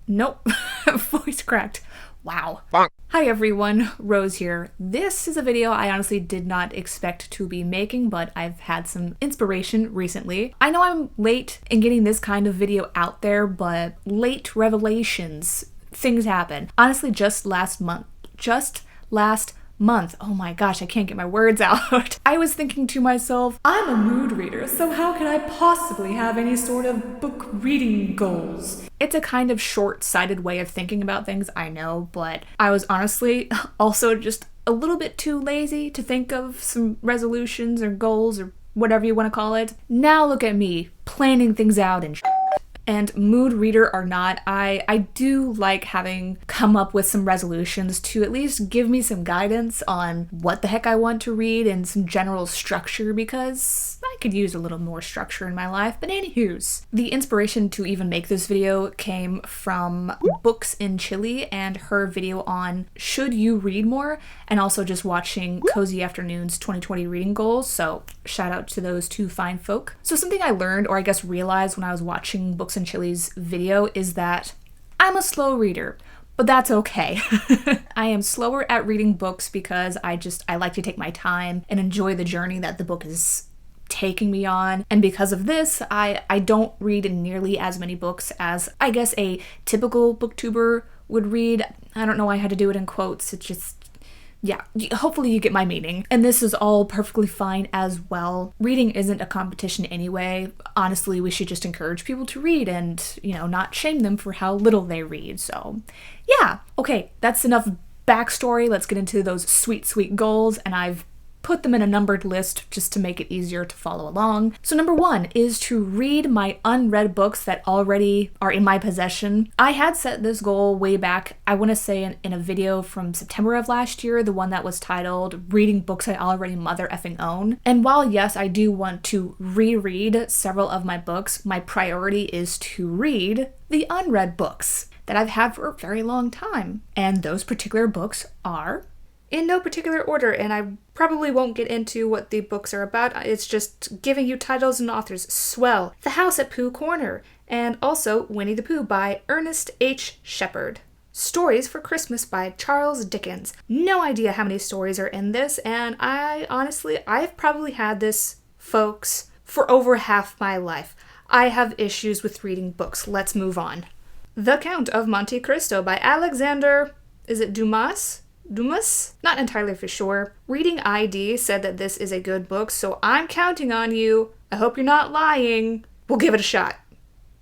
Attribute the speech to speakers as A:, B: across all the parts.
A: Nope. Voice cracked. Wow.
B: Bonk.
A: Hi everyone, Rose here. This is a video I honestly did not expect to be making, but I've had some inspiration recently. I know I'm late in getting this kind of video out there, but late revelations, things happen. Honestly, just last month, oh my gosh, I can't get my words out. I was thinking to myself, I'm a mood reader, so how can I possibly have any sort of book reading goals? It's a kind of short-sighted way of thinking about things, I know, but I was honestly also just a little bit too lazy to think of some resolutions or goals or whatever you want to call it. Now look at me, planning things out and And mood reader or not, I do like having come up with some resolutions to at least give me some guidance on what the heck I want to read and some general structure, because I could use a little more structure in my life. But anywho's, the inspiration to even make this video came from Books in Chile and her video on should you read more, and also just watching Cozy Afternoon's 2020 reading goals, so shout out to those two fine folk. So something I learned, or I guess realized when I was watching Books in Chile's video, is that I'm a slow reader, but that's okay. I am slower at reading books because I like to take my time and enjoy the journey that the book is taking me on. And because of this, I don't read nearly as many books as I guess a typical booktuber would read. I don't know why I had to do it in quotes. It's just, yeah, hopefully you get my meaning. And this is all perfectly fine as well. Reading isn't a competition anyway. Honestly, we should just encourage people to read and, not shame them for how little they read. So, yeah. Okay, that's enough backstory. Let's get into those sweet, sweet goals. And I've put them in a numbered list just to make it easier to follow along. So number 1 is to read my unread books that already are in my possession. I had set this goal way back, I want to say in a video from September of last year, the one that was titled Reading Books I Already Mother Effing Own. And while yes, I do want to reread several of my books, my priority is to read the unread books that I've had for a very long time. And those particular books are in no particular order, and I probably won't get into what the books are about. It's just giving you titles and authors. Swell, The House at Pooh Corner, and also Winnie the Pooh by Ernest H. Shepard. Stories for Christmas by Charles Dickens. No idea how many stories are in this, and I've probably had this, folks, for over half my life. I have issues with reading books. Let's move on. The Count of Monte Cristo by Alexander, is it Dumas? Not entirely for sure. Reading ID said that this is a good book, so I'm counting on you. I hope you're not lying. We'll give it a shot.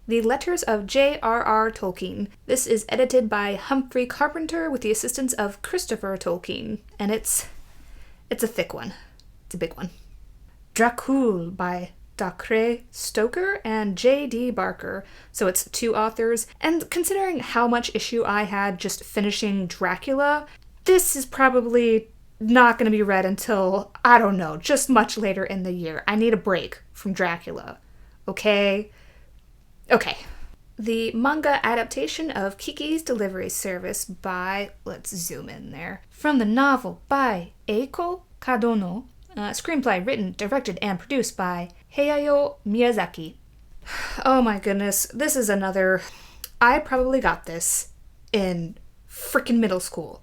A: The Letters of J.R.R. Tolkien. This is edited by Humphrey Carpenter with the assistance of Christopher Tolkien, and it's a thick one. It's a big one. Dracul by Dacre Stoker and J.D. Barker. So it's 2 authors, and considering how much issue I had just finishing Dracula, this is probably not going to be read until, I don't know, just much later in the year. I need a break from Dracula. Okay? Okay. The manga adaptation of Kiki's Delivery Service by, let's zoom in there, from the novel by Eiko Kadono, screenplay written, directed, and produced by Hayao Miyazaki. Oh my goodness, this is another, I probably got this in freaking middle school.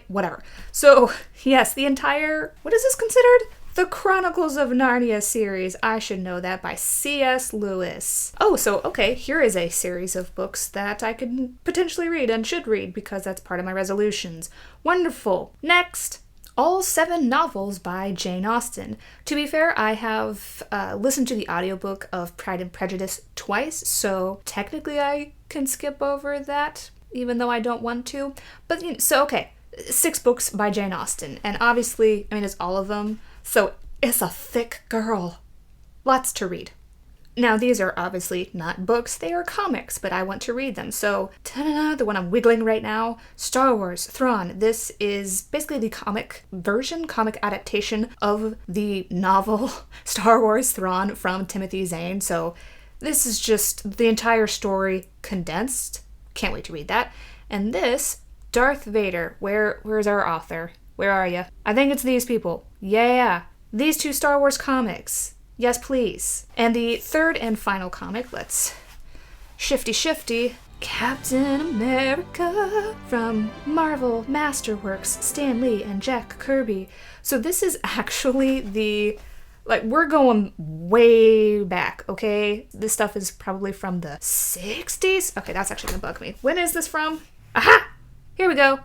A: Whatever. So, yes, the entire, what is this considered? The Chronicles of Narnia series, I should know that, by C.S. Lewis. Oh, so, okay, here is a series of books that I could potentially read and should read because that's part of my resolutions. Wonderful. Next, all 7 novels by Jane Austen. To be fair, I have listened to the audiobook of Pride and Prejudice twice, so technically I can skip over that, even though I don't want to. But, so, okay, 6 books by Jane Austen, and obviously, it's all of them, so it's a thick girl. Lots to read. Now, these are obviously not books, they are comics, but I want to read them, so, ta-da-da, the one I'm wiggling right now, Star Wars Thrawn. This is basically the comic adaptation of the novel Star Wars Thrawn from Timothy Zahn, so this is just the entire story condensed. Can't wait to read that. And this, Darth Vader. Where's our author? Where are you? I think it's these people. Yeah. These 2 Star Wars comics. Yes, please. And the third and final comic, let's shifty, Captain America from Marvel Masterworks, Stan Lee and Jack Kirby. So this is actually we're going way back, okay? This stuff is probably from the 60s. Okay, that's actually gonna bug me. When is this from? Aha! Here we go.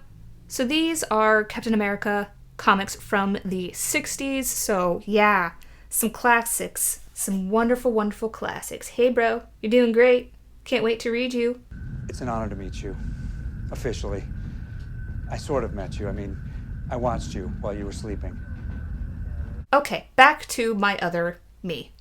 A: So these are Captain America comics from the 60s. So yeah, some classics. Some wonderful, wonderful classics. Hey bro, you're doing great. Can't wait to read you.
B: It's an honor to meet you. Officially. I sort of met you. I mean, I watched you while you were sleeping.
A: Okay, back to my other me.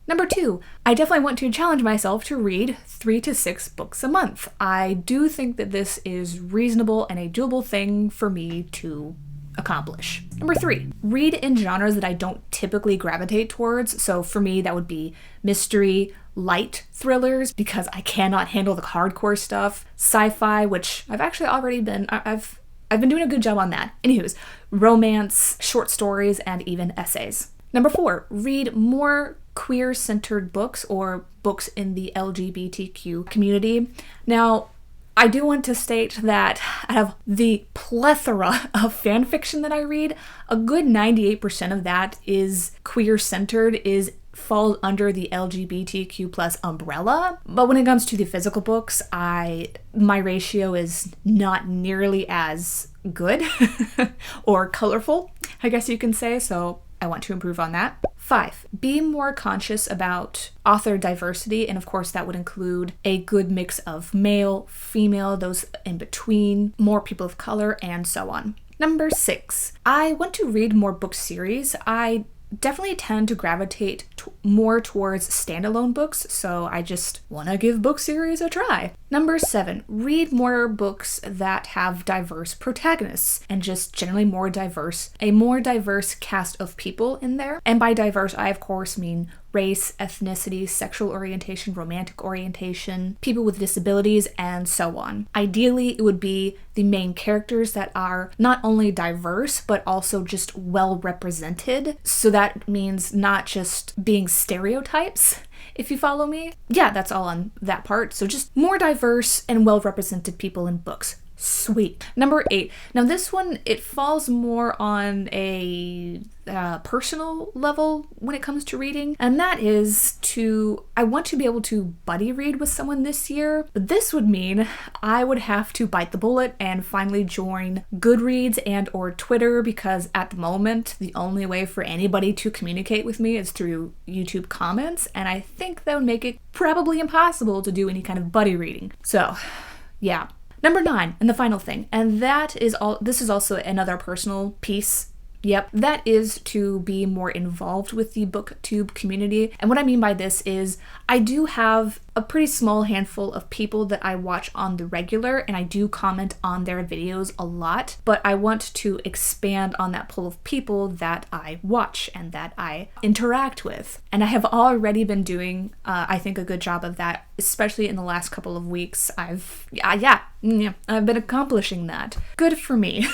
A: Number 2, I definitely want to challenge myself to read 3 to 6 books a month. I do think that this is reasonable and a doable thing for me to accomplish. Number 3, read in genres that I don't typically gravitate towards. So for me, that would be mystery, light thrillers, because I cannot handle the hardcore stuff. Sci-fi, which I've actually already been, I've been doing a good job on that. Anywho's, romance, short stories, and even essays. Number 4, read more queer-centered books or books in the LGBTQ community. Now, I do want to state that out of the plethora of fan fiction that I read, a good 98% of that is queer-centered, falls under the LGBTQ plus umbrella. But when it comes to the physical books, my ratio is not nearly as good or colorful, I guess you can say, so I want to improve on that. 5, be more conscious about author diversity, and of course that would include a good mix of male, female, those in between, more people of color, and so on. Number 6, I want to read more book series. I definitely tend to gravitate more towards standalone books, so I just want to give book series a try. Number 7, read more books that have diverse protagonists and just generally a more diverse cast of people in there. And by diverse, I of course mean race, ethnicity, sexual orientation, romantic orientation, people with disabilities, and so on. Ideally, it would be the main characters that are not only diverse, but also just well represented. So that means not just being stereotypes, if you follow me. Yeah, that's all on that part. So just more diverse and well represented people in books. Sweet. Number 8. Now this one, it falls more on a personal level when it comes to reading, and that is I want to be able to buddy read with someone this year, but this would mean I would have to bite the bullet and finally join Goodreads and or Twitter, because at the moment, the only way for anybody to communicate with me is through YouTube comments, and I think that would make it probably impossible to do any kind of buddy reading. So, yeah. Number 9, and the final thing, and this is also another personal piece. Yep, that is to be more involved with the booktube community. And what I mean by this is I do have a pretty small handful of people that I watch on the regular, and I do comment on their videos a lot, but I want to expand on that pool of people that I watch and that I interact with. And I have already been doing, I think, a good job of that, especially in the last couple of weeks. I've been accomplishing that. Good for me.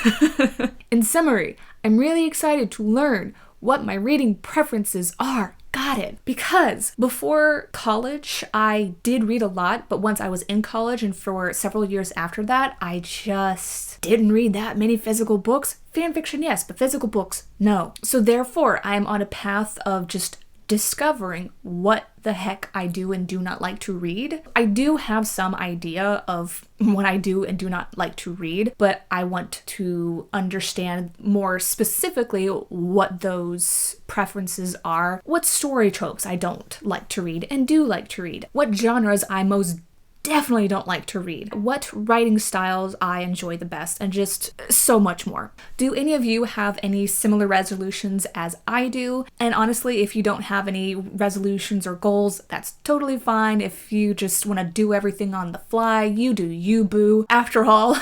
A: In summary, I'm really excited to learn what my reading preferences are. Got it. Because before college, I did read a lot, but once I was in college and for several years after that, I just didn't read that many physical books. Fan fiction, yes, but physical books, no. So therefore, I am on a path of just discovering what the heck I do and do not like to read. I do have some idea of what I do and do not like to read, but I want to understand more specifically what those preferences are, what story tropes I don't like to read and do like to read, what genres I most definitely don't like to read, what writing styles I enjoy the best, and just so much more. Do any of you have any similar resolutions as I do? And honestly, if you don't have any resolutions or goals, that's totally fine. If you just want to do everything on the fly, you do you, boo. After all,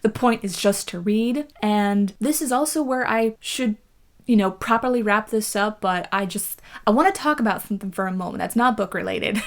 A: the point is just to read. And this is also where I should properly wrap this up, but I want to talk about something for a moment that's not book related,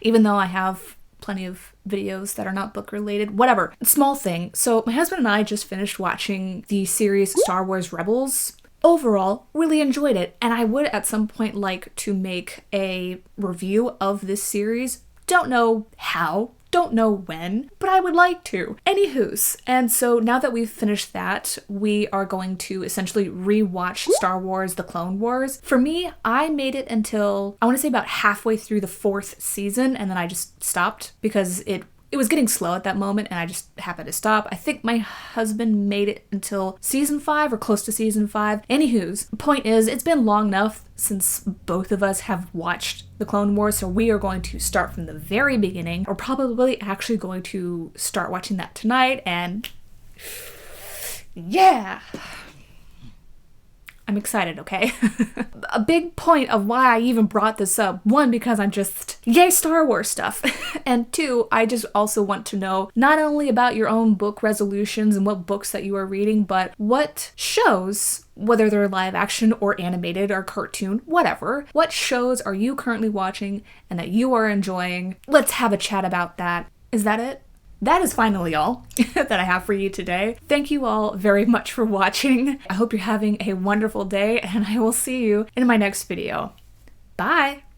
A: even though I have plenty of videos that are not book related. Whatever. Small thing. So my husband and I just finished watching the series Star Wars Rebels. Overall, really enjoyed it, and I would at some point like to make a review of this series. Don't know how don't know when, but I would like to. Anywho's, and so now that we've finished that, we are going to essentially rewatch Star Wars: The Clone Wars. For me, I made it until, I want to say about halfway through the 4th season, and then I just stopped because it was getting slow at that moment and I just happened to stop. I think my husband made it until season 5 or close to season 5. Anywho's, the point is, it's been long enough since both of us have watched the Clone Wars, so we are going to start from the very beginning. We're probably actually going to start watching that tonight, and yeah! I'm excited, okay? A big point of why I even brought this up, 1, because I'm just, yay Star Wars stuff, and 2, I just also want to know not only about your own book resolutions and what books that you are reading, but what shows, whether they're live action or animated or cartoon, whatever, what shows are you currently watching and that you are enjoying? Let's have a chat about that. Is that it? That is finally all that I have for you today. Thank you all very much for watching. I hope you're having a wonderful day, and I will see you in my next video. Bye!